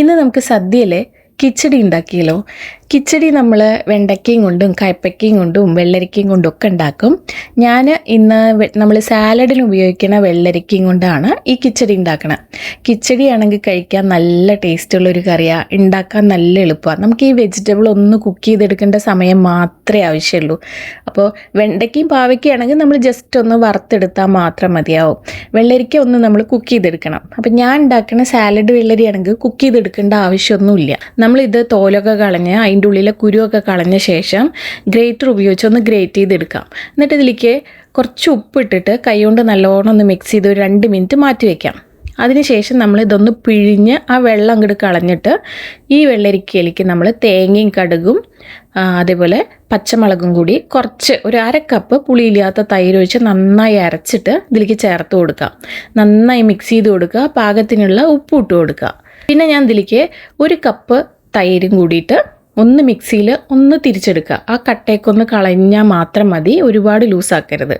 ഇന്ന് നമുക്ക് സദ്യയിലെ കിച്ചടി ഉണ്ടാക്കിയല്ലോ. കിച്ചടി നമ്മൾ വെണ്ടയ്ക്കയും കൊണ്ടും കയ്പ്പയ്ക്കയും കൊണ്ടും വെള്ളരിക്കയും കൊണ്ടും ഒക്കെ ഉണ്ടാക്കും. ഞാൻ ഇന്ന് നമ്മൾ സാലഡിന് ഉപയോഗിക്കുന്ന വെള്ളരിക്കയും കൊണ്ടാണ് ഈ കിച്ചടി ഉണ്ടാക്കണം. കിച്ചടി ആണെങ്കിൽ കഴിക്കാൻ നല്ല ടേസ്റ്റുള്ളൊരു കറിയാണ്, ഉണ്ടാക്കാൻ നല്ല എളുപ്പമാണ്. നമുക്ക് ഈ വെജിറ്റബിൾ ഒന്ന് കുക്ക് ചെയ്തെടുക്കേണ്ട സമയം മാത്രമേ ആവശ്യമുള്ളൂ. അപ്പോൾ വെണ്ടയ്ക്കയും പാവയ്ക്കയും ആണെങ്കിൽ നമ്മൾ ജസ്റ്റ് ഒന്ന് വറുത്തെടുത്താൽ മാത്രം മതിയാവും. വെള്ളരിക്ക ഒന്ന് നമ്മൾ കുക്ക് ചെയ്തെടുക്കണം. അപ്പോൾ ഞാൻ ഉണ്ടാക്കുന്ന സാലഡ് വെള്ളരി ആണെങ്കിൽ കുക്ക് ചെയ്തെടുക്കേണ്ട ആവശ്യമൊന്നുമില്ല. നമ്മളിത് തോലൊക്കെ കളഞ്ഞ് അതിൻ്റെ ഉള്ളിലെ കുരുവൊക്കെ കളഞ്ഞ ശേഷം ഗ്രേറ്റർ ഉപയോഗിച്ച് ഒന്ന് ഗ്രേറ്റ് ചെയ്തെടുക്കാം. എന്നിട്ട് ഇതിലേക്ക് കുറച്ച് ഉപ്പിട്ടിട്ട് കൈകൊണ്ട് നല്ലോണം ഒന്ന് മിക്സ് ചെയ്ത് ഒരു 2 മിനിറ്റ് മാറ്റി വയ്ക്കാം. അതിനുശേഷം നമ്മൾ ഇതൊന്ന് പിഴിഞ്ഞ് ആ വെള്ളം അങ്ങോട്ട് കളഞ്ഞിട്ട് ഈ വെള്ളരിക്കയിലേക്ക് നമ്മൾ തേങ്ങയും കടുകും അതേപോലെ പച്ചമുളകും കൂടി കുറച്ച് ഒരു 1/2 കപ്പ് പുളിയില്ലാത്ത തൈര് ഒഴിച്ച് നന്നായി അരച്ചിട്ട് ഇതിലേക്ക് ചേർത്ത് കൊടുക്കുക. നന്നായി മിക്സ് ചെയ്ത് കൊടുക്കുക. പാകത്തിനുള്ള ഉപ്പ് ഇട്ട് കൊടുക്കുക. പിന്നെ ഞാൻ ഇതിലേക്ക് 1 കപ്പ് തൈരും കൂടിയിട്ട് ഒന്ന് മിക്സിയിൽ ഒന്ന് തിരിച്ചെടുക്കുക. ആ കട്ടയൊക്കെ കളഞ്ഞാൽ മാത്രം മതി, ഒരുപാട് ലൂസാക്കരുത്.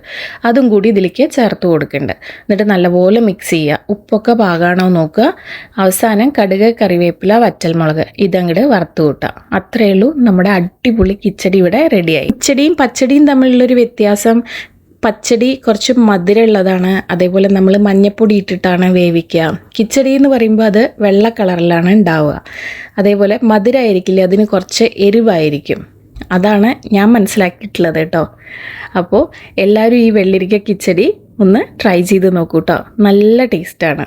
അതും കൂടി ഇതിലേക്ക് ചേർത്ത് കൊടുക്കുന്നുണ്ട്. എന്നിട്ട് നല്ലപോലെ മിക്സ് ചെയ്യുക. ഉപ്പൊക്കെ പാകമാണോ നോക്കുക. അവസാനം കടുക്, കറിവേപ്പില, വറ്റൽമുളക് ഇതങ്ങോട്ട് വറുത്ത് കൂട്ടുക. അത്രയേ ഉള്ളൂ, നമ്മുടെ അടിപൊളി കിച്ചടി ഇവിടെ റെഡിയായി. കിച്ചടിയും പച്ചടിയും തമ്മിലുള്ളൊരു വ്യത്യാസം, പച്ചടി കുറച്ച് മധുരമുള്ളതാണ്, അതേപോലെ നമ്മൾ മഞ്ഞപ്പൊടി ഇട്ടിട്ടാണ് വേവിക്കുക. കിച്ചടി എന്ന് പറയുമ്പോൾ അത് വെള്ള കളറിലാണ് ഉണ്ടാവുക. അതേപോലെ മധുരമായിരിക്കില്ല, അതിന് കുറച്ച് എരിവായിരിക്കും. അതാണ് ഞാൻ മനസ്സിലാക്കിയിട്ടുള്ളത് കേട്ടോ. അപ്പോൾ എല്ലാവരും ഈ വെള്ളരിക്ക കിച്ചടി ഒന്ന് ട്രൈ ചെയ്ത് നോക്കൂ കേട്ടോ. നല്ല ടേസ്റ്റാണ്.